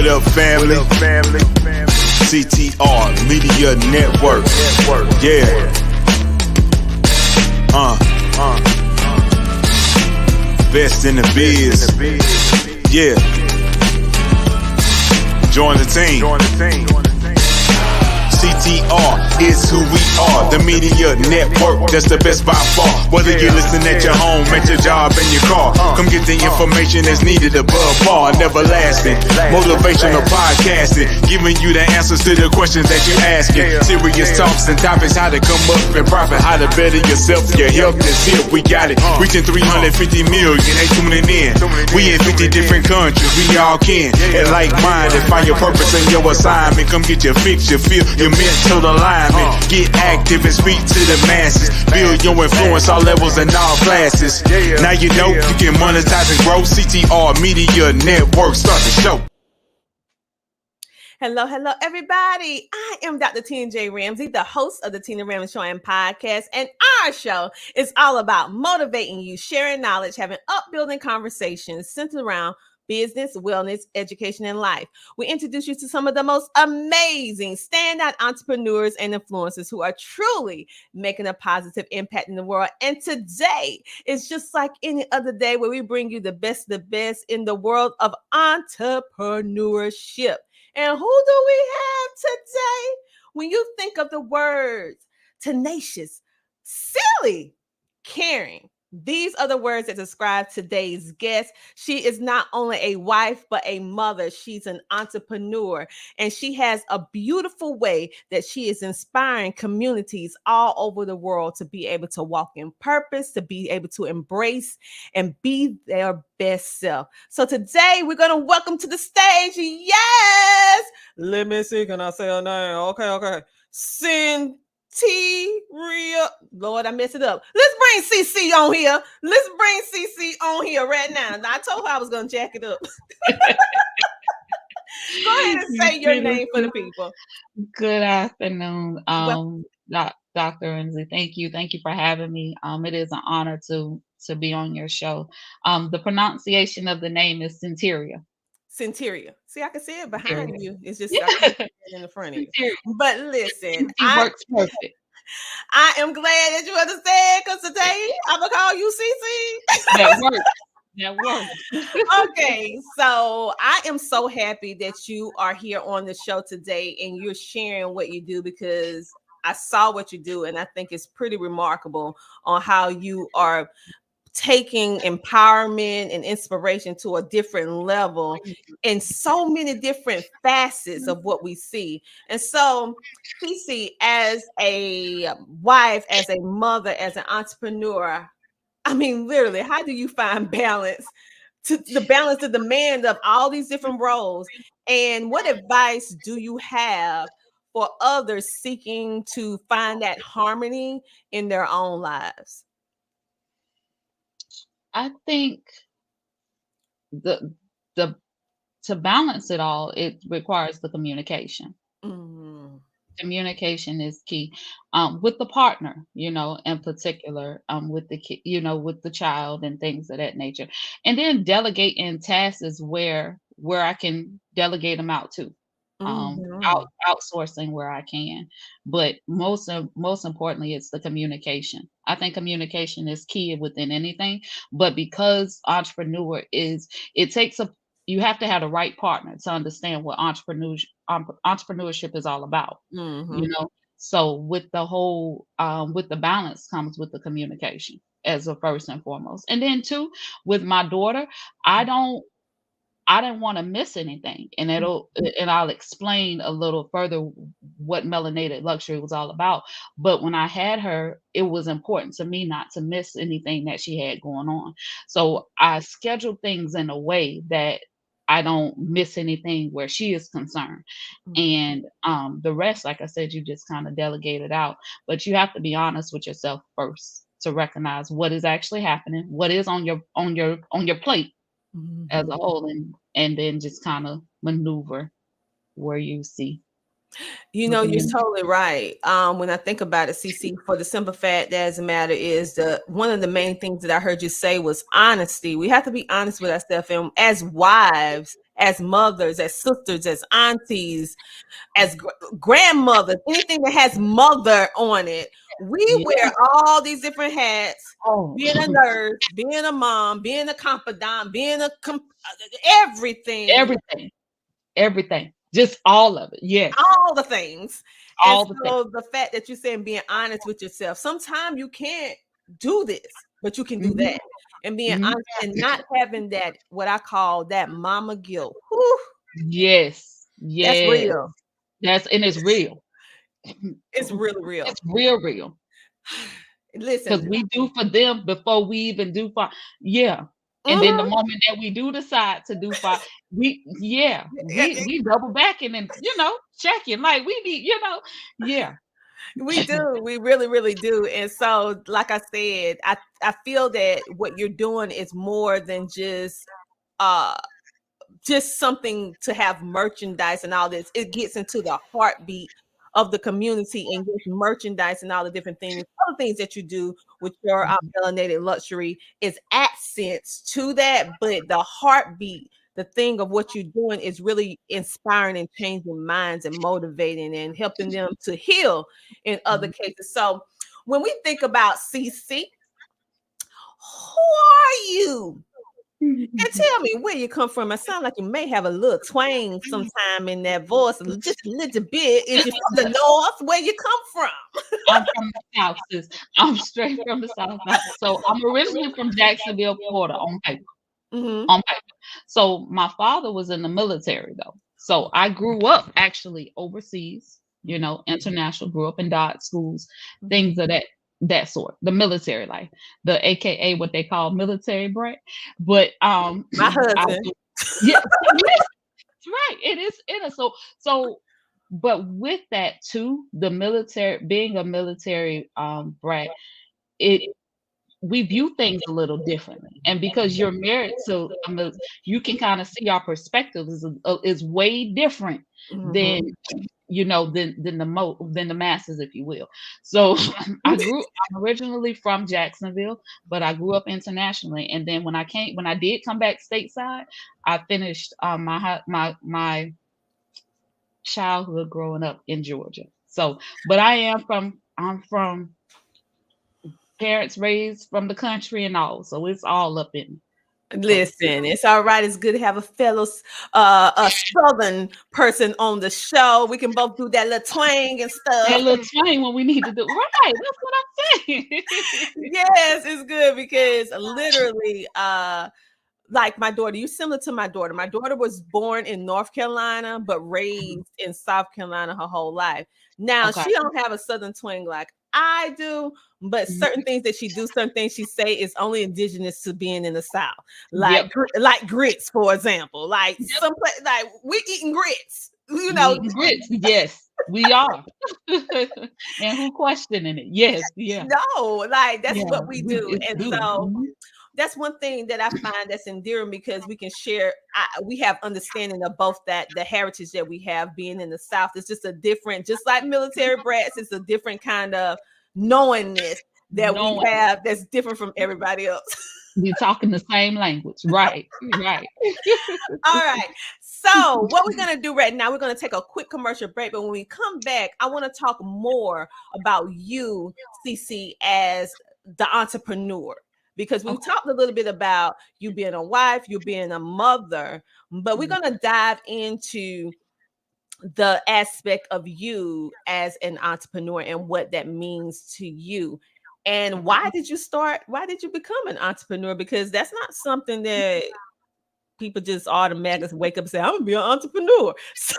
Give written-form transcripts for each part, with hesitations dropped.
What up, family? CTR Media Network. Yeah. Best in the biz. Yeah. Join the team. CTR is who we are. The media network, that's the best by far. Whether you listen at your home, at your job, in your car, come get the information that's needed above par. Never lasting, motivational podcasting, giving you the answers to the questions that you're asking. Serious talks and topics, how to come up and profit, how to better yourself. Your health is here, we got it. Reaching 350 million, they tuning in. We in 50 different countries, we all can. And like minded, find your purpose and your assignment. Come get your fix, your feel, your mental alignment. Get active and speak to the masses. Build your influence, all levels and all classes. Now you know you can monetize and grow. CTR Media Network, start the show. Hello, everybody. I am Dr. Tina Ramsay, the host of the Tina Ramsay Show and podcast. And our show is all about motivating you, sharing knowledge, having upbuilding conversations centered around business, wellness, education, and life. We introduce you to some of the most amazing standout entrepreneurs and influencers who are truly making a positive impact in the world. And today is just like any other day where we bring you the best in the world of entrepreneurship. And who do we have today? When you think of the words tenacious, silly, caring, these are the words that describe today's guest. She is not only a wife, but a mother. She's an entrepreneur, and she has a beautiful way that she is inspiring communities all over the world to be able to walk in purpose, to be able to embrace and be their best self. So today we're going to welcome to the stage. Yes. Let me see. Can I say her name? Okay. Cyntiria. Lord, I messed it up. Let's bring CC on here. Right now. I told her I was going to jack it up. Go ahead and say your name for the people. Good afternoon, Dr. Ramsay. Thank you for having me. It is an honor to be on your show. The pronunciation of the name is Cyntiria. Cyntiria. See, I can see it behind you. It's just in the front of you. But listen, it works perfect. I am glad that you understand, because today I'm gonna call you CC. That works. Okay, so I am so happy that you are here on the show today and you're sharing what you do, because I saw what you do and I think it's pretty remarkable on how you are taking empowerment and inspiration to a different level in so many different facets of what we see. And so, CC, as a wife, as a mother, as an entrepreneur, I mean, literally, how do you find balance to the demand of all these different roles? And what advice do you have for others seeking to find that harmony in their own lives? I think to balance it all, it requires the communication. Mm-hmm. Communication is key, with the partner, in particular, with the kid, with the child and things of that nature. And then delegating tasks is where I can delegate them out to. Outsourcing where I can, but most importantly, it's the communication. I think communication is key within anything, but because you have to have the right partner to understand what entrepreneurship is all about. So with the whole with the balance comes with the communication as a first and foremost, and then two, with my daughter, I didn't want to miss anything. And I'll explain a little further what Melanated Luxury was all about. But when I had her, it was important to me not to miss anything that she had going on. So I scheduled things in a way that I don't miss anything where she is concerned. And the rest, like I said, you just kind of delegate it out. But you have to be honest with yourself first to recognize what is actually happening, what is on your plate as a whole, and then just kind of maneuver where you see. You're totally right. When I think about it, CC, for the simple fact that as a matter is one of the main things that I heard you say was honesty. We have to be honest with ourselves, and as wives, as mothers, as sisters, as aunties, as grandmothers, anything that has mother on it. We wear all these different hats, being a nurse, being a mom, being a confidant, being everything. Everything. Just all of it. Yes. All the things. All and the so things. the fact that you're saying being honest with yourself, sometimes you can't do this, but you can do that. And being honest and not having that, what I call that mama guilt. Whew, Yes. that's Yes. real. And it's real. It's really real. It's real. Because Listen, we do for them before we even do for, and then the moment that we do decide to do for, we double back and then checking like we need. We do. We really, really do. And so, like I said, I feel that what you're doing is more than just something to have merchandise and all this. It gets into the heartbeat of the community and gets merchandise and all the different things. Other things that you do with your Melanated Luxury is accents to that, but the heartbeat, the thing of what you're doing is really inspiring and changing minds and motivating and helping them to heal in other cases. So when we think about CC, who are you? And tell me where you come from. It sounds like you may have a little twang sometime in that voice, just a little bit. Is you from the north? Where you come from? I'm from the South, sis. I'm straight from the South. So I'm originally from Jacksonville, Florida, on paper. On paper. So my father was in the military, though. So I grew up actually overseas, international, grew up in Dot schools, things of that sort, the military life, the AKA what they call military brat. But My husband. Right. It is. So but with that too, the military, being a military brat, we view things a little differently. And because you're married to you can kind of see our perspective is way different than than the masses, if you will. So I'm originally from Jacksonville, but I grew up internationally. And then when I did come back stateside, I finished my childhood growing up in Georgia. So, but I'm from parents raised from the country and all, so it's all up in me. Listen, it's all right. It's good to have a fellow a Southern person on the show. We can both do that little twang and stuff. That little twang when we need to do right. That's what I'm saying. Yes, it's good because literally, like my daughter, you're similar to my daughter. My daughter was born in North Carolina, but raised in South Carolina her whole life. Now she don't have a Southern twang like I do, but certain things that she do, certain things she say is only indigenous to being in the South, like grits, for example. Like someplace, like we eating grits, We eating grits, yes, we are. And who questioning it? Yes, yeah. No, like that's what we do, and so. That's one thing that I find that's endearing because we can share. We have understanding of both that the heritage that we have being in the South. It's just a different, just like military brats. It's a different kind of knowingness that we have that's different from everybody else. You're talking the same language, right? Right. All right. So what we're gonna do right now, we're gonna take a quick commercial break. But when we come back, I want to talk more about you, CC, as the entrepreneur. Because we talked a little bit about you being a wife, you being a mother, but we're going to dive into the aspect of you as an entrepreneur and what that means to you. And why did you become an entrepreneur? Because that's not something that people just automatically wake up and say, I'm gonna be an entrepreneur. So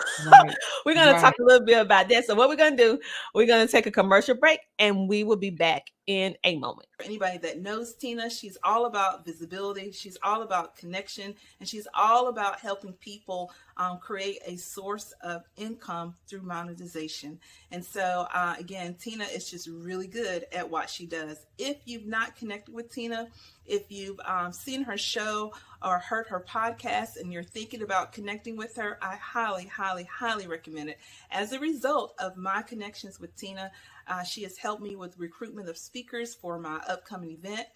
we're gonna talk a little bit about that. So what we're gonna do, we're gonna take a commercial break and we will be back in a moment. For anybody that knows Tina, she's all about visibility, she's all about connection, and she's all about helping people create a source of income through monetization. And so again, Tina is just really good at what she does. If you've not connected with Tina, if you've seen her show or heard her podcast and you're thinking about connecting with her, I highly, highly, highly recommend it. As a result of my connections with Tina, She has helped me with recruitment of speakers for my upcoming event.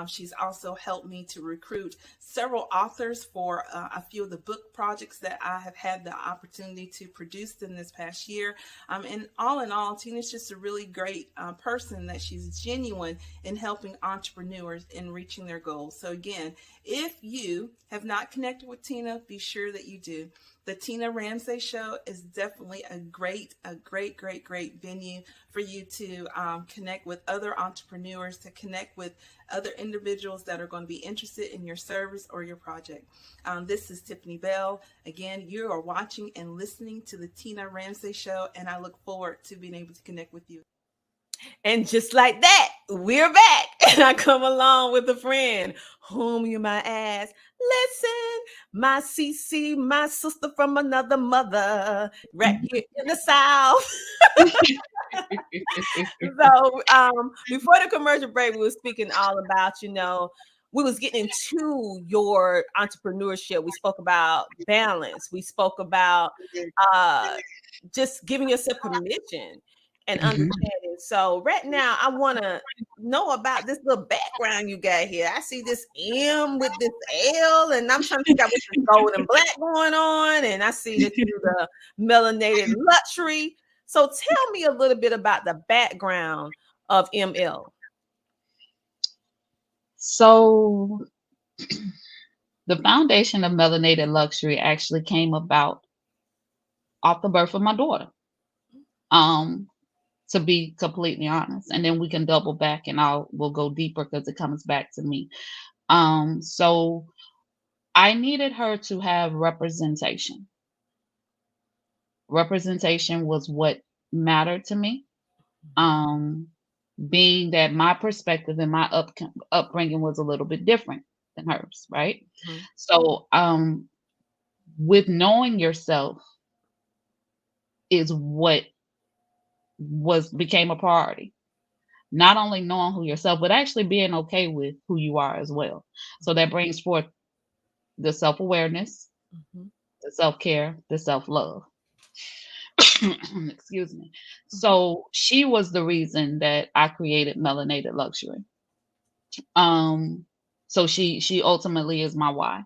She's also helped me to recruit several authors for a few of the book projects that I have had the opportunity to produce in this past year. And all in all, Tina's just a really great person, that she's genuine in helping entrepreneurs in reaching their goals. So again, if you have not connected with Tina, be sure that you do. The Tina Ramsay Show is definitely a great venue for you to connect with other entrepreneurs, to connect with other individuals that are going to be interested in your service or your project. This is Tiffany Bell. Again, you are watching and listening to the Tina Ramsay Show, and I look forward to being able to connect with you. And just like that, we're back. And I come along with a friend whom you might ask, listen, my CC, my sister from another mother, right here in the South. So before the commercial break, we were speaking all about, we was getting into your entrepreneurship. We spoke about balance. We spoke about just giving yourself permission and understanding. So right now, I want to know about this little background you got here. I see this M with this L, and I'm trying to figure out what's this gold and black going on. And I see that you're the Melanated Luxury. So tell me a little bit about the background of ML. So the foundation of Melanated Luxury actually came about off the birth of my daughter. To be completely honest, and then we can double back and we'll go deeper because it comes back to me. So I needed her to have representation. Representation was what mattered to me. Being that my perspective and my upbringing was a little bit different than hers, right? So with knowing yourself is what became a priority. Not only knowing who yourself, but actually being okay with who you are as well. So that brings forth the self-awareness, the self-care, the self-love. Excuse me. So she was the reason that I created Melanated Luxury. So she ultimately is my why.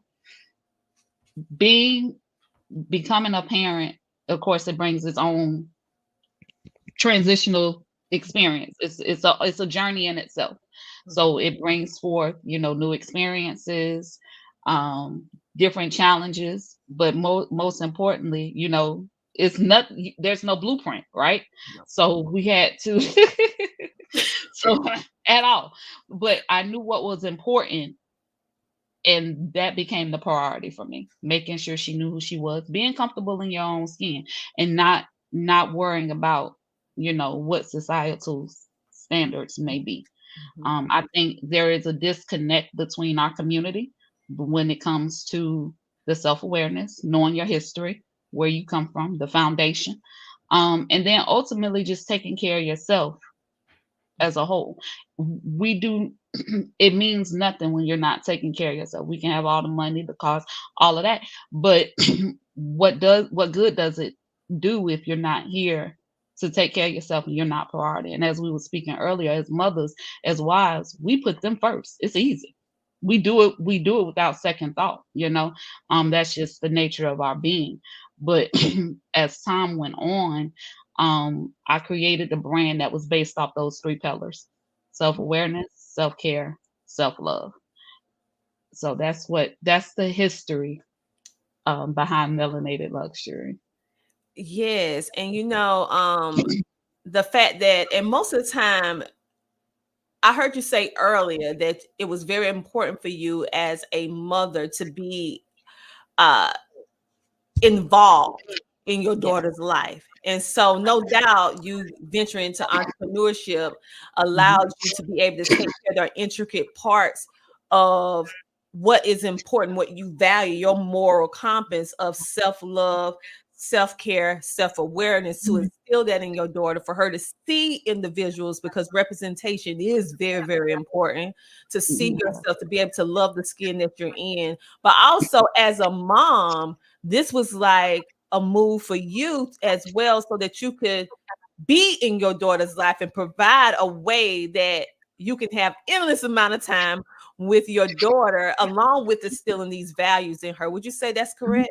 Becoming a parent, of course, it brings its own transitional experience. It's a journey in itself. So it brings forth, new experiences, different challenges, but most importantly, it's not, there's no blueprint, right? No. So we had to so at all. But I knew what was important, and that became the priority for me, making sure she knew who she was, being comfortable in your own skin, and not worrying about what societal standards may be. I think there is a disconnect between our community when it comes to the self-awareness, knowing your history, where you come from, the foundation, and then ultimately just taking care of yourself as a whole. It means nothing when you're not taking care of yourself. We can have all the money, the cost, all of that, but what good does it do if you're not here to take care of yourself and you're not priority? And as we were speaking earlier, as mothers, as wives, we put them first. It's easy. We do it without second thought, that's just the nature of our being. But as time went on, I created a brand that was based off those three pillars: self-awareness, self-care, self-love. So that's the history behind Melanated Luxury. Yes. And the fact that, and most of the time, I heard you say earlier that it was very important for you as a mother to be involved in your daughter's life. And so no doubt you venturing into entrepreneurship allows you to be able to take care of the intricate parts of what is important, what you value, your moral compass of self-love, self-care, self-awareness, to instill that in your daughter, for her to see individuals, because representation is very, very important, to see yourself, to be able to love the skin that you're in. But also as a mom, this was like a move for you as well, so that you could be in your daughter's life and provide a way that you can have endless amount of time with your daughter, along with instilling these values in her. Would you say that's correct?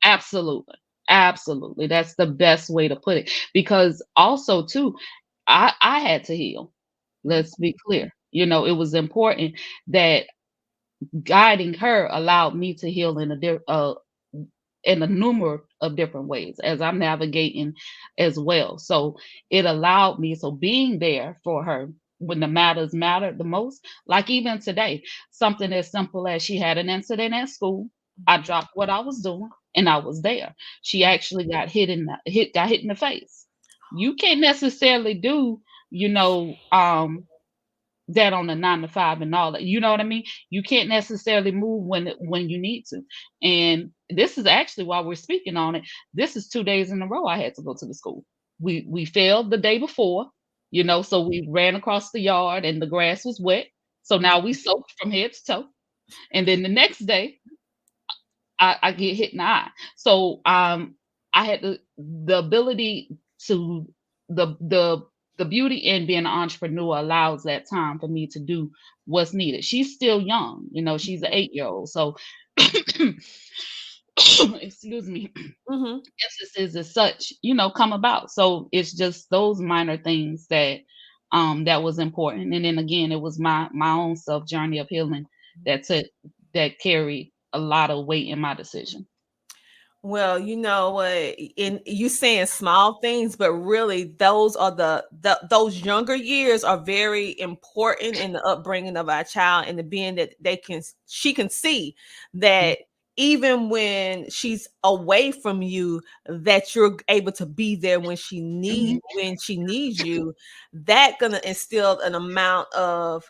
Absolutely. Absolutely. That's the best way to put it. Because also too, I had to heal. Let's be clear. It was important that guiding her allowed me to heal in a number of different ways as I'm navigating as well. So it allowed me, so being there for her when the matters mattered the most, like even today, something as simple as she had an incident at school. I dropped what I was doing and I was there. She actually got got hit in the face. You can't necessarily do, you know, that on a 9 to 5 and all that. You know what I mean? You can't necessarily move when you need to. And this is actually while we're speaking on it. This is 2 days in a row I had to go to the school. We failed the day before, so we ran across the yard and the grass was wet. So now we soaked from head to toe. And then the next day I get hit in the eye. So I had the ability to the beauty in being an entrepreneur allows that time for me to do what's needed. She's still young, she's an 8-year-old. So excuse me, instances as such, come about. So it's just those minor things that was important. And then again, it was my own self journey of healing that carried a lot of weight in my decision. Well, you know what, in you saying small things, but really those are those younger years are very important in the upbringing of our child, and the being that she can see that even when she's away from you, that you're able to be there when she needs you. That gonna instill an amount of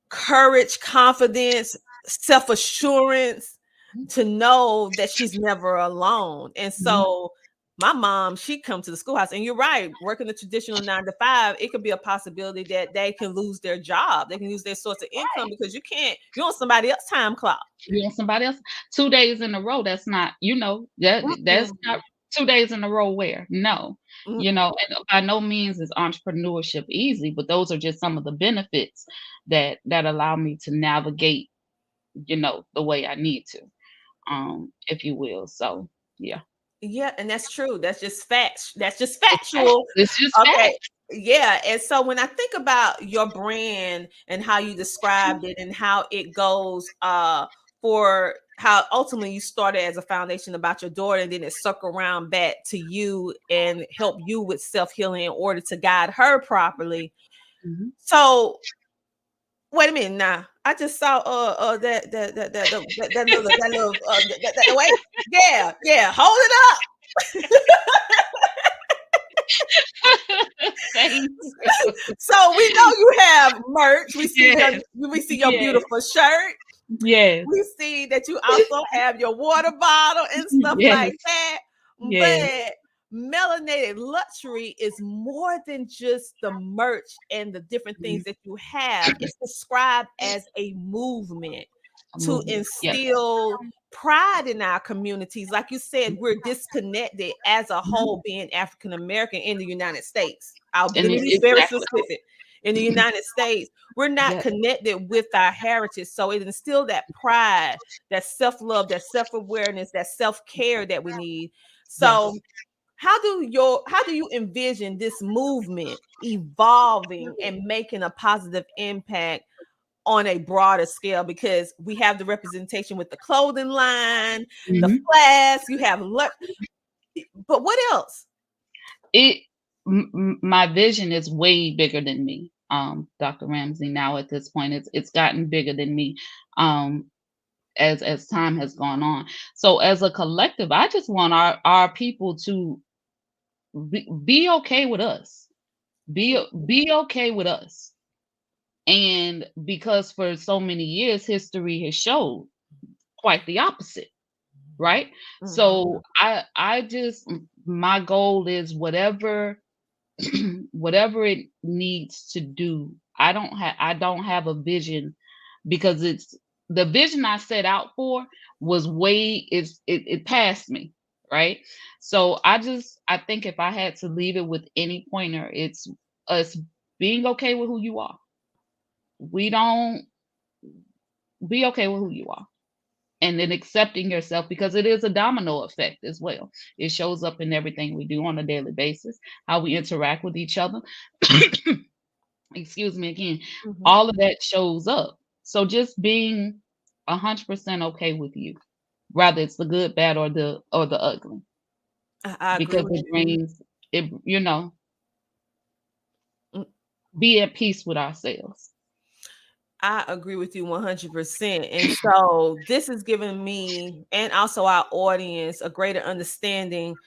courage, confidence, self-assurance to know that she's never alone. And so my mom, she come to the schoolhouse, and you're right, working the traditional 9 to 5, it could be a possibility that they can lose their job. They can lose their source of income because you're on somebody else's time clock. You're on somebody else 2 days in a row. That's not, that's not 2 days in a row where no, and by no means is entrepreneurship easy, but those are just some of the benefits that allow me to navigate, the way I need to, if you will. So yeah. Yeah, and that's true. That's just facts. That's just factual. It's just okay. facts. Yeah. And so when I think about your brand and how you described it and how it goes for how ultimately you started as a foundation about your daughter, and then it circled around back to you and help you with self-healing in order to guide her properly. So wait a minute now. I just saw that little wait. Yeah, hold it up. So we know you have merch. We see your beautiful shirt. Yes. We see that you also have your water bottle and stuff like that. But Melanated Luxury is more than just the merch and the different things that you have. It's described as a movement to instill pride in our communities. Like you said, we're disconnected as a whole, being African American in the United States. I'll be very specific. In the United States, we're not connected with our heritage. So it instilled that pride, that self-love, that self-awareness, that self-care that we need. So how do you envision this movement evolving and making a positive impact on a broader scale? Because we have the representation with the clothing line, the flags, you have but what else? My vision is way bigger than me, Dr. Ramsay. Now at this point, it's gotten bigger than me, as time has gone on. So as a collective, I just want our people to be okay with us. Be okay with us. And because for so many years, history has showed quite the opposite, right? So I just, my goal is whatever it needs to do. I don't have a vision, because it's the vision I set out for was it passed me, right? So I think if I had to leave it with any pointer, it's us being okay with who you are. We don't Be okay with who you are. And then accepting yourself, because it is a domino effect as well. It shows up in everything we do on a daily basis, how we interact with each other. Excuse me again. Mhm. All of that shows up. So just being 100% okay with you, whether it's the good, bad, or the ugly, I agree because with it you. brings it. Mm, Be at peace with ourselves. I agree with you 100%. And so this is giving me and also our audience a greater understanding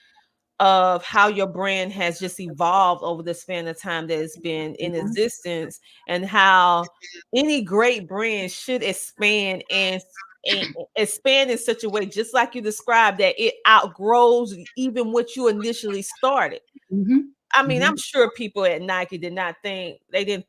of how your brand has just evolved over the span of time that it's been in Mhm. existence, and how any great brand should expand and expand in such a way, just like you described, that it outgrows even what you initially started. Mhm. I mean, Mhm. I'm sure people at Nike didn't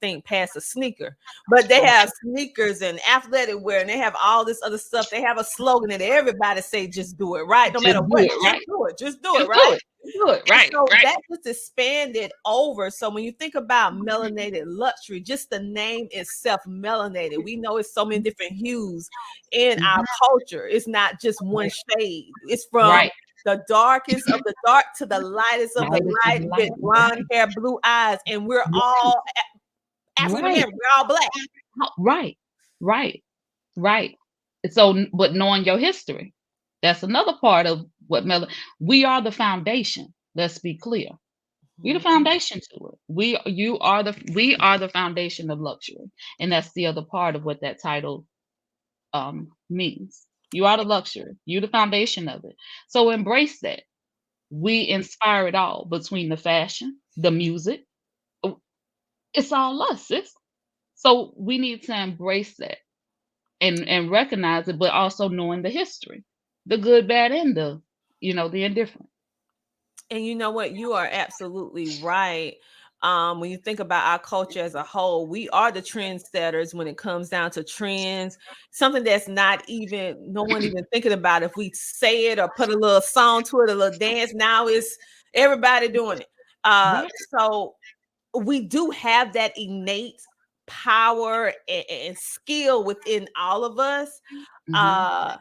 think past a sneaker, but they Right. have sneakers and athletic wear, and they have all this other stuff. They have a slogan that everybody say, "Just do it, right? No Just matter do what, it, just right? do it, just do it, Just do right?" it. Just do it, And right? so Right. that just expanded over. So when you think about melanated luxury, just the name itself, melanated, we know it's so many different hues in our Mhm. culture. It's not just one Right. shade. It's from Right. the darkest of the dark to the lightest of the Lightest of light the with light. blonde hair, blue eyes, and we're Right. all African Right. American. We're all black. Right. Right. Right. So, but knowing your history, that's another part of what we are the foundation. Let's be clear. We're the Mhm. foundation to it. We are the foundation of luxury. And that's the other part of what that title means. You are the luxury. You're the foundation of it. So embrace that. We inspire it all between the fashion, the music. Oh, it's all us, sis. So we need to embrace that and recognize it, but also knowing the history, the good, bad, and the indifferent. And you know what? You are absolutely right. When you think about our culture as a whole, we are the trendsetters when it comes down to trends. Something that's not even no one even thinking about. If we say it or put a little song to it, a little dance, now it's everybody doing it. Right. So we do have that innate power and skill within all of us. Hmm. uh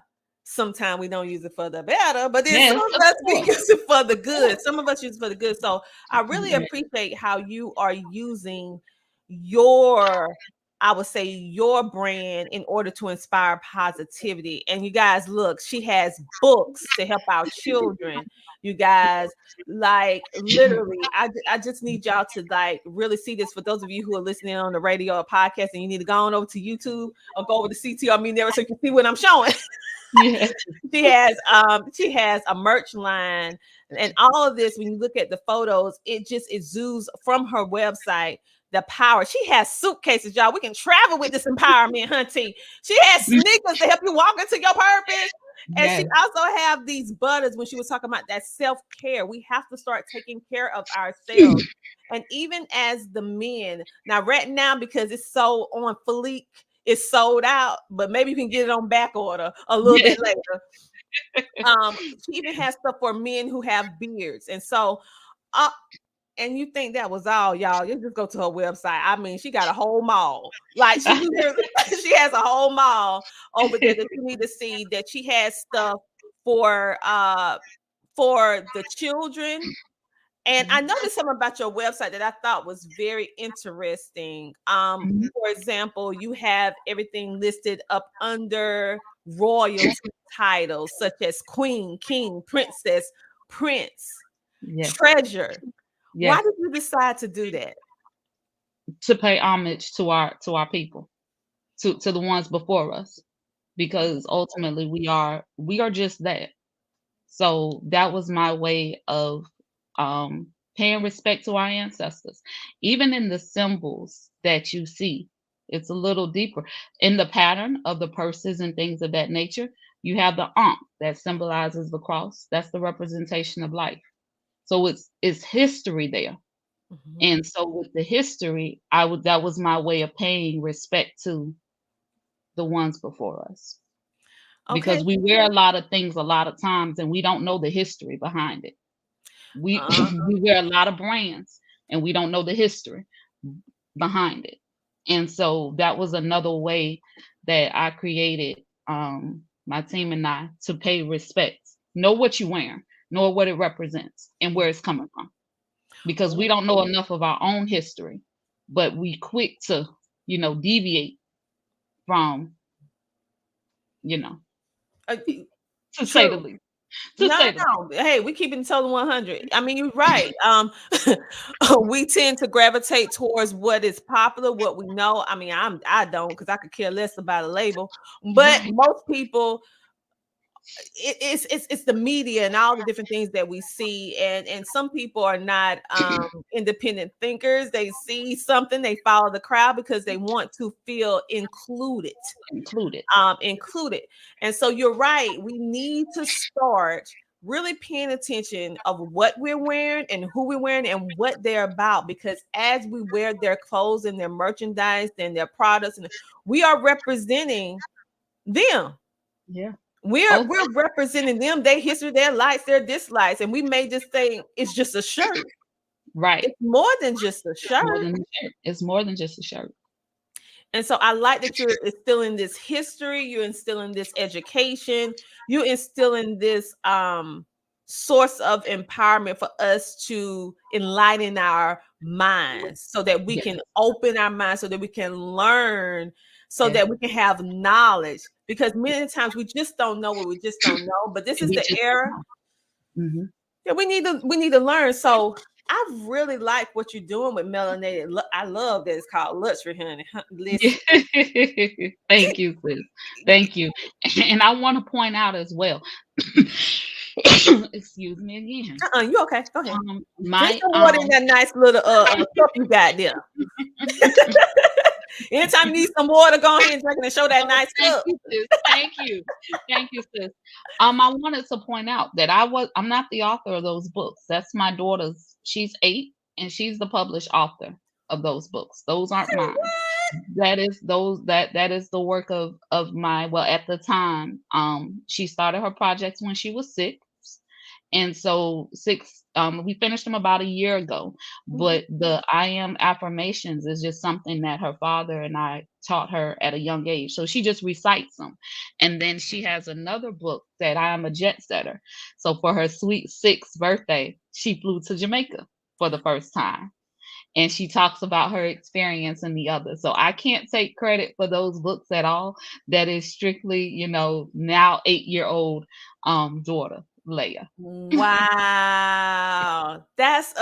Sometimes we don't use it for the better, but then some Yes, of of us we course. use it for the good. Some of us use it for the good. So I really Yes. appreciate how you are using your, I would say, your brand in order to inspire positivity. And you guys, look, she has books to help our children. You guys, like, literally, I just need y'all to like really see this. For those of you who are listening on the radio or podcast, and you need to go on over to YouTube or go over to CT or me there so you can see what I'm showing. Yeah. She has a merch line, and all of this, when you look at the photos, it just exudes from her website the power. She has suitcases, y'all. We can travel with this empowerment, hunty. She has sneakers to help you walk into your purpose. And she Yes. also have these butters. When she was talking about that self-care, we have to start taking care of ourselves. And even as the men, now right now, because it's so on fleek, it's sold out, but maybe you can get it on back order a little Yes. bit later. She even has stuff for men who have beards. And so uh and you think that was all, y'all? You just go to her website. I mean, she got a whole mall. Like, she literally she has a whole mall over there that you need to see. That she has stuff for the children. And I noticed something about your website that I thought was very interesting. Mhm. For example, you have everything listed up under royalty titles such as queen, king, princess, prince, Yes. treasure. Why Yes. did you decide to do that? To pay homage to our people, to the ones before us, because ultimately we are just that. So that was my way of paying respect to our ancestors. Even in the symbols that you see, it's a little deeper. In the pattern of the purses and things of that nature, you have the ankh that symbolizes the cross. That's the representation of life. So it's history there. Mhm. And so with the history, that was my way of paying respect to the ones before us. Okay. because we wear a lot of things a lot of times and we don't know the history behind it. We Uh, we wear a lot of brands and we don't know the history behind it. And so that was another way that I created, my team and I, to pay respect. Know what you're wearing, know what it represents and where it's coming from. Because we don't know enough of our own history, but we quick to, deviate from, you know, uh, to say the true. least. To No, say the least. no. Hey, we keeping total 100. I mean, you're right. We tend to gravitate towards what is popular, what we know. I mean, I don't, because I could care less about a label. But Right. most people, it's the media and all the different things that we see, and some people are not independent thinkers. They see something, they follow the crowd because they want to feel included. Included. Included. And so you're right, we need to start really paying attention of what we're wearing and who we're wearing and what they're about, because as we wear their clothes and their merchandise and their products, and we are representing them. Yeah. We're representing them, their history, their likes, their dislikes, and we may just think it's just a shirt. Right. It's more than just a shirt. It's more than just a shirt. And so I like that you're instilling this history, you're instilling this education, you're instilling this source of empowerment for us to enlighten our minds so that we can open our minds, so that we can learn, so that we can have knowledge. Because many times we just don't know what we just don't know. But this is the era that we need to learn. So I really like what you're doing with Melanated. I love that it's called Luxury, honey. Listen. Thank you, sis. Thank you. And I want to point out as well. Excuse me again. You okay? Go ahead. My water in that nice little cup you got there. Anytime you need some water, go ahead and drink it and show that nice cup. Thank you, sis. I wanted to point out that I'm not the author of those books. That's my daughter's. She's 8, and she's the published author of those books. Those aren't mine. That is the work of my. Well, at the time, she started her projects when she was 6. And so we finished them about a year ago, but the I am affirmations is just something that her father and I taught her at a young age. So she just recites them. And then she has another book that I am a jet setter. So for her sweet 6th birthday, she flew to Jamaica for the first time. And she talks about her experience in the other. So I can't take credit for those books at all. That is strictly, now 8-year-old daughter, Leia. Wow. That's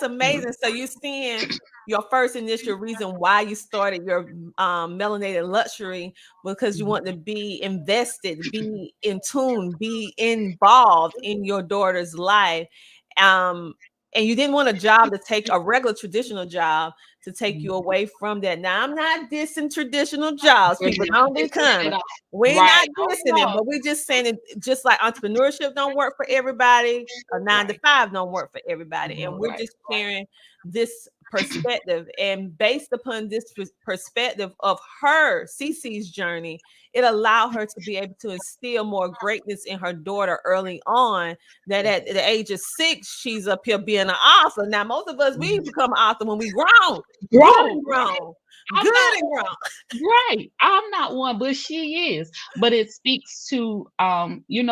amazing. So you're seeing your first initial reason why you started your Melanated Luxury, because you want to be invested, be in tune, be involved in your daughter's life. And you didn't want a job to take a regular traditional job to take you away from that. Now, I'm not dissing traditional jobs. People don't be coming. We're not dissing it, but we're just saying it, just like entrepreneurship don't work for everybody, a 9 to 5 don't work for everybody. And we're just sharing this perspective. And based upon this perspective of her, Cece's journey, it allowed her to be able to instill more greatness in her daughter early on, that at the age of 6, she's up here being an author. Now, most of us, we become an author when we grown. Good and grown. Right. I'm not one, but she is. But it speaks to,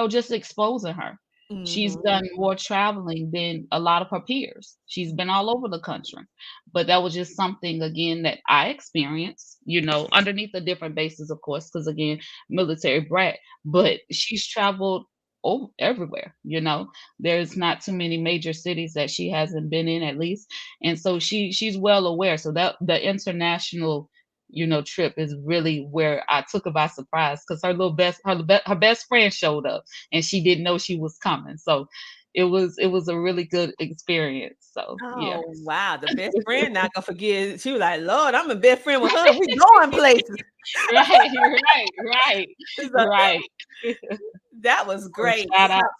just exposing her. She's done more traveling than a lot of her peers. She's been all over the country. But that was just something, again, that I experienced, underneath a different basis, of course, because, again, military brat. But she's traveled everywhere. There's not too many major cities that she hasn't been in, at least. And so she's well aware. So that the international trip is really where I took her by surprise, because her best friend showed up and she didn't know she was coming. So it was a really good experience. So yeah. Wow, the best friend not gonna forget. She was like, Lord, I'm a best friend with her. We going places. Right. That was great.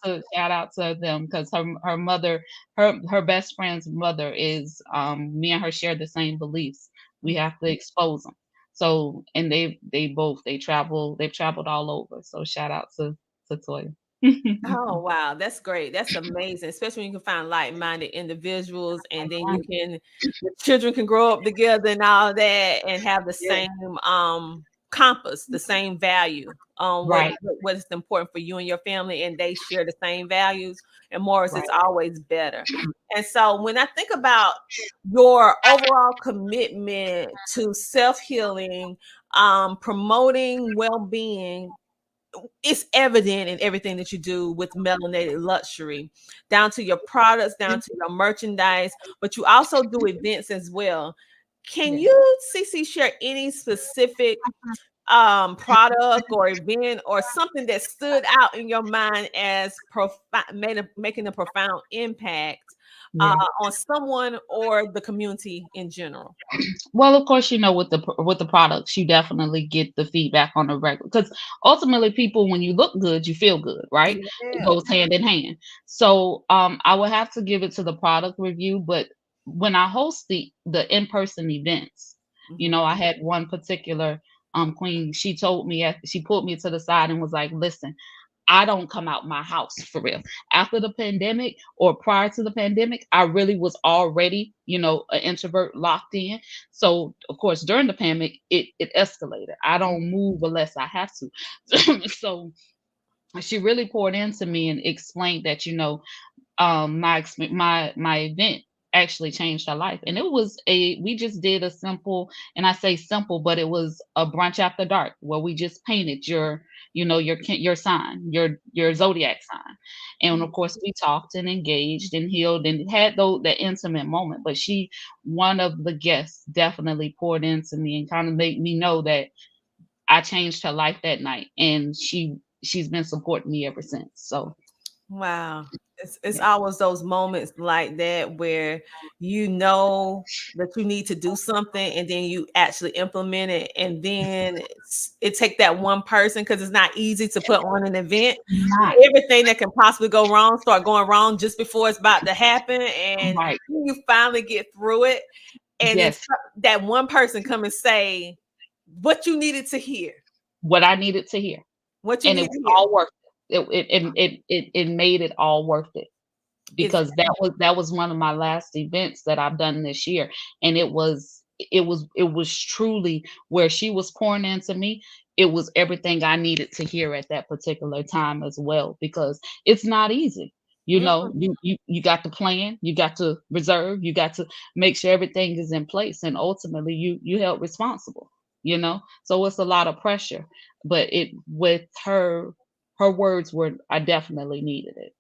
So shout out to them, because her mother, her best friend's mother is me and her share the same beliefs. We have to expose them. So, and they've traveled all over. So shout out to Toya. Oh wow, that's great. That's amazing, especially when you can find like-minded individuals, and then you can, the children can grow up together and all that, and have the same compass, the same value on what is important for you and your family, and they share the same values and morals. It's always better. And so when I think about your overall commitment to self-healing, promoting well-being, it's evident in everything that you do with Melanated Luxury, down to your products, down to your merchandise, but you also do events as well. Can you, CC, share any specific product or event or something that stood out in your mind as making a profound impact on someone or the community in general? Well, of course, with the products, you definitely get the feedback on the regular, because ultimately, people, when you look good, you feel good, right? It goes hand in hand. So, I would have to give it to the product review, but when I host the in-person events, I had one particular queen. She told me, she pulled me to the side and was like, "Listen, I don't come out my house for real. After the pandemic or prior to the pandemic, I really was already, an introvert locked in. So of course, during the pandemic, it escalated. I don't move unless I have to." So she really poured into me and explained that, my event actually changed her life. And we just did a simple, and I say simple, but it was a brunch after dark where we just painted your sign, your zodiac sign. And of course we talked and engaged and healed and had that intimate moment. But one of the guests definitely poured into me and kind of made me know that I changed her life that night. And she's been supporting me ever since. So wow. It's always those moments like that where you know that you need to do something, and then you actually implement it, and then it take that one person, because it's not easy to put on an event. Everything that can possibly go wrong start going wrong just before it's about to happen, and you finally get through it, and then that one person come and say what you needed to hear, what I needed to hear, and it was all worth it. It made it all worth it, because that was one of my last events that I've done this year, and it was truly where she was pouring into me. It was everything I needed to hear at that particular time as well, because it's not easy. You got to plan, you got to reserve, you got to make sure everything is in place, and ultimately you held responsible. So it's a lot of pressure, but with her words I definitely needed it.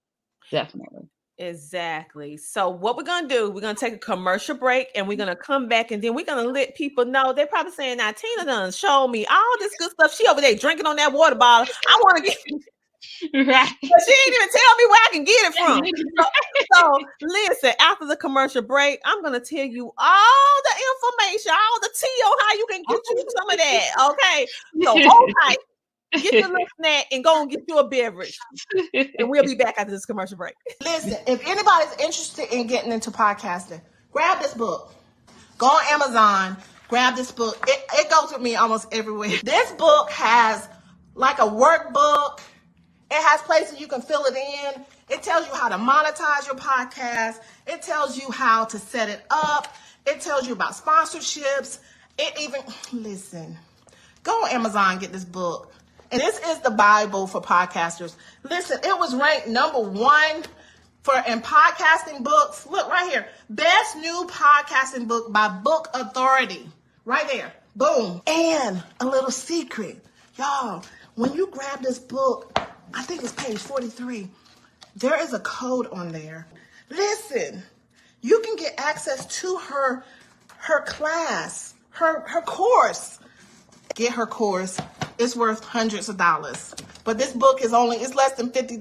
Definitely. Exactly. So what we're going to do, we're going to take a commercial break, and we're going to come back, and then we're going to let people know. They're probably saying, now Tina done showed me all this good stuff. She over there drinking on that water bottle. I want to get right. But she ain't even tell me where I can get it from. So listen, after the commercial break, I'm going to tell you all the information, all the tea on how you can get you some of that. Okay. So hold tight. Get your little snack and go and get you a beverage. And we'll be back after this commercial break. Listen, if anybody's interested in getting into podcasting, grab this book. Go on Amazon, grab this book. It goes with me almost everywhere. This book has like a workbook. It has places you can fill it in. It tells you how to monetize your podcast. It tells you how to set it up. It tells you about sponsorships. Listen, go on Amazon, get this book. And this is the Bible for podcasters. Listen, it was ranked #1 in podcasting books. Look right here. Best new podcasting book by Book Authority. Right there. Boom. And a little secret. Y'all, when you grab this book, I think it's page 43. There is a code on there. Listen, you can get access to her class, her course. Get her course. It's worth hundreds of dollars. But this book it's less than $50.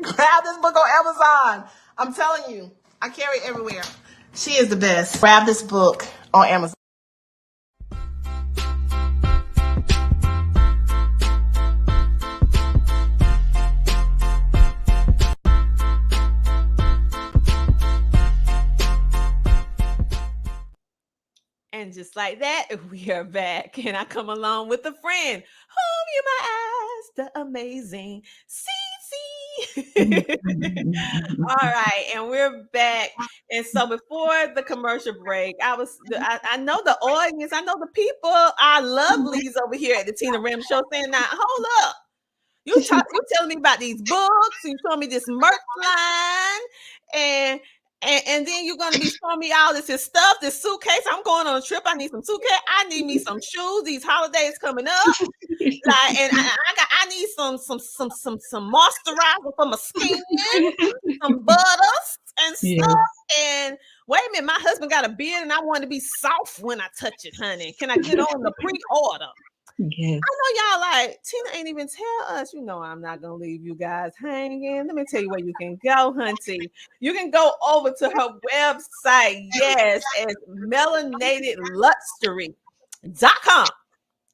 Grab this book on Amazon. I'm telling you, I carry it everywhere. She is the best. Grab this book on Amazon. And And just like that, we are back. And I come along with a friend whom you might ask, the amazing Cece. All right, and we're back. And so before the commercial break, I know the audience, I know the people, our lovelies over here at the Tina Ramsay Show saying, now hold up. You telling me about these books, you showing me this merch line, and then you're gonna be showing me all this stuff, this suitcase. I'm going on a trip. I need some suitcase. I need me some shoes. These holidays coming up, like, and I need some moisturizer for my skin, some butters and stuff. Yes. And wait a minute, my husband got a beard, and I want to be soft when I touch it, honey. Can I get on the pre-order? Yes. I know y'all like, Tina ain't even tell us, I'm not going to leave you guys hanging. Let me tell you where you can go, hunty. You can go over to her website. Yes, it's Melanated Luxury.com.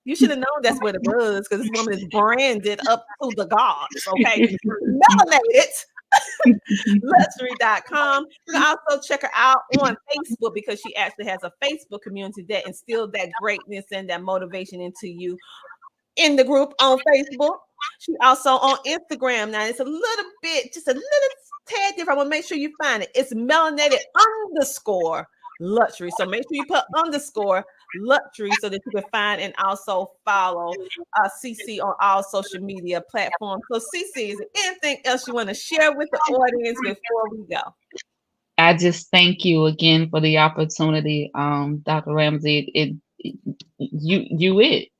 You should have known that's what it was because this woman is branded up to the gods. Okay. Melanated Luxury.com. You can also check her out on Facebook because she actually has a Facebook community that instills that greatness and that motivation into you in the group on Facebook. She also on Instagram. Now it's a little bit, just a little tad different. I want to make sure you find it. It's Melanated_Luxury. So make sure you put _luxury so that you can find and also follow Cece on all social media platforms. So Cece, is there anything else you want to share with the audience before we go? I just thank you again for the opportunity, Dr. Ramsay.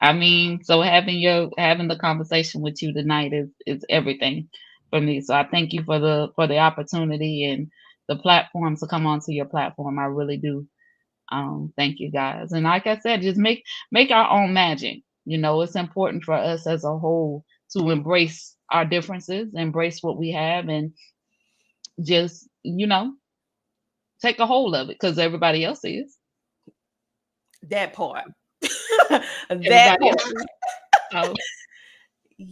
I mean, so having the conversation with you tonight is everything for me. So I thank you for the opportunity and the platform to come onto your platform. I really do. Thank you guys. And like I said, just make our own magic. It's important for us as a whole to embrace our differences, embrace what we have, and just, take a hold of it because everybody else is. That part.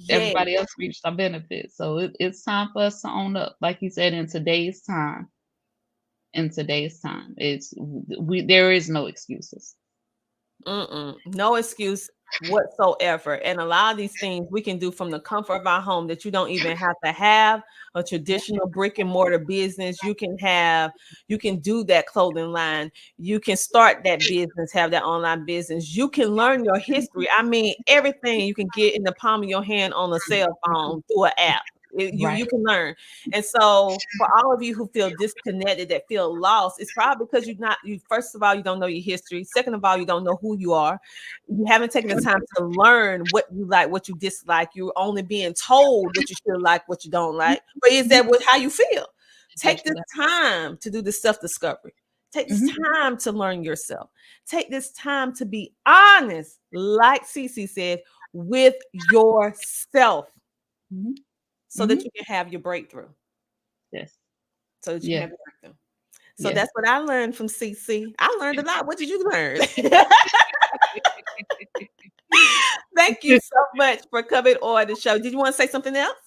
Everybody else reached our benefit. So it's time for us to own up. Like you said, in today's time, there is no excuses. No excuse whatsoever. And a lot of these things we can do from the comfort of our home that you don't even have to have a traditional brick and mortar business. You can do that clothing line. You can start that business, have that online business. You can learn your history. I mean, everything you can get in the palm of your hand on a cell phone through an app. You can learn. And so for all of you who feel disconnected, that feel lost, it's probably because first of all, you don't know your history. Second of all, you don't know who you are. You haven't taken the time to learn what you like, what you dislike. You're only being told what you should like, what you don't like. But is that how you feel? Take this time to do the self-discovery. Take this time to learn yourself. Take this time to be honest, like Cece said, with yourself. So that you can have your breakthrough. Yes. So that you can have your breakthrough. So that's what I learned from CC. I learned a lot. What did you learn? Thank you so much for coming on the show. Did you want to say something else?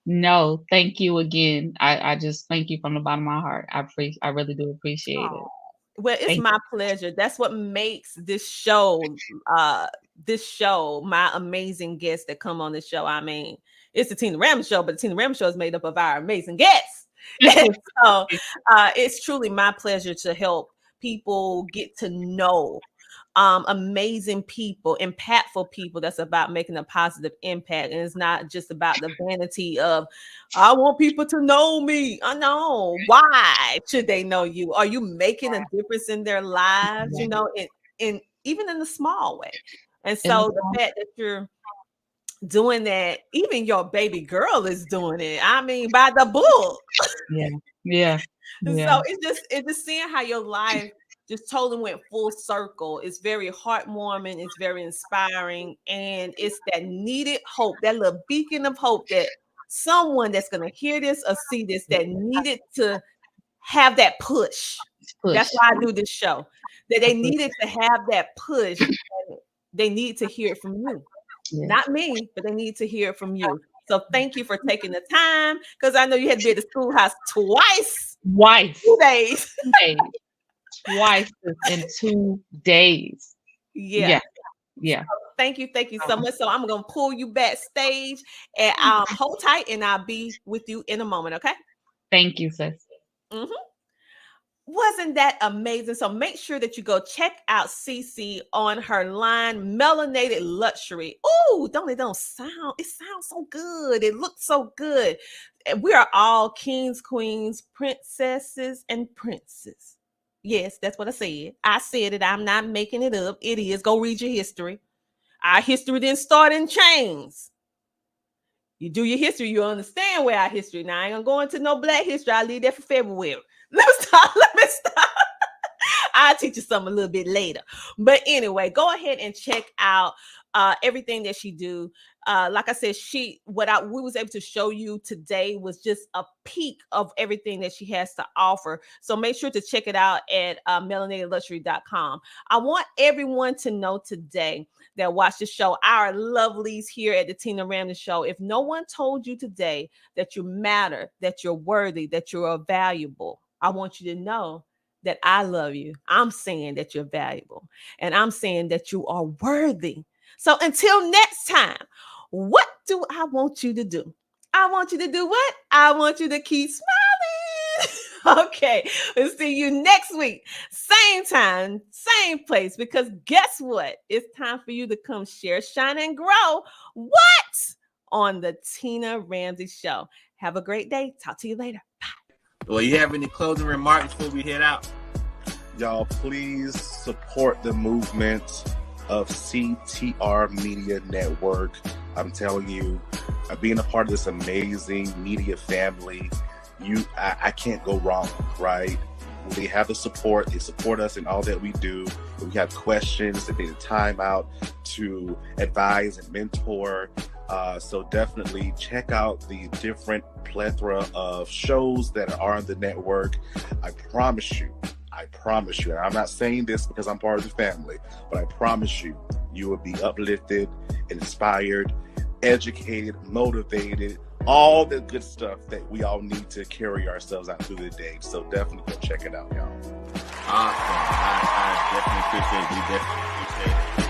No, thank you again. I just thank you from the bottom of my heart. I really do appreciate it. Well, it's my pleasure. That's what makes this show my amazing guests that come on the show. I mean, it's the Tina Ramsay Show, but the Tina Ramsay Show is made up of our amazing guests. And so it's truly my pleasure to help people get to know amazing people, impactful people that's about making a positive impact. And it's not just about the vanity of, I want people to know me. I know. Why should they know you? Are you making a difference in their lives, in even in a small way? And so the fact that you're doing that, even your baby girl is doing it. I mean, by the book. Yeah. So it's just seeing how your life just totally went full circle. It's very heartwarming. It's very inspiring. And it's that needed hope, that little beacon of hope that someone that's going to hear this or see this that needed to have that push. That's why I do this show. That they needed to have that push. They need to hear it from you. Yeah. Not me, but they need to hear it from you. So thank you for taking the time, because I know you had to be at the schoolhouse twice. 2 days. twice in 2 days. Yeah. Yeah. Thank you so much. So I'm gonna pull you backstage and hold tight, and I'll be with you in a moment. Okay. Thank you, sis. Mm-hmm. Wasn't that amazing? So make sure that you go check out Cece on her line, Melanated Luxury. Oh, it sounds so good. It looks so good. We are all kings, queens, princesses, and princes. Yes, that's what I said. I said it. I'm not making it up. It is. Go read your history. Our history didn't start in chains. You do your history, you understand where our history. Now, I ain't gonna go into no Black history. I'll leave that for February. Let me stop. I'll teach you something a little bit later. But anyway, go ahead and check out everything that she do. Like I said, we was able to show you today was just a peek of everything that she has to offer. So make sure to check it out at melanatedluxury.com. I want everyone to know today that watch the show, our lovelies here at the Tina Ramsay Show, if no one told you today that you matter, that you're worthy, that you're valuable, I want you to know that I love you. I'm saying that you're valuable, and I'm saying that you are worthy. So until next time, what do I want you to do? I want you to do what? I want you to keep smiling. Okay, we'll see you next week. Same time, same place, because guess what? It's time for you to come share, shine, and grow. What? On the Tina Ramsay Show. Have a great day. Talk to you later. Bye. Well, you have any closing remarks before we head out? Y'all, please support the movement of CTR Media Network. I'm telling you, being a part of this amazing media family, I can't go wrong, right? They have the support. They support us in all that we do. If we have questions, they take the time out to advise and mentor. So definitely check out the different plethora of shows that are on the network. I promise you, and I'm not saying this because I'm part of the family, but I promise you, you will be uplifted, inspired, educated, motivated, all the good stuff that we all need to carry ourselves out through the day. So definitely go check it out, y'all. Awesome. I definitely appreciate it. We definitely appreciate it.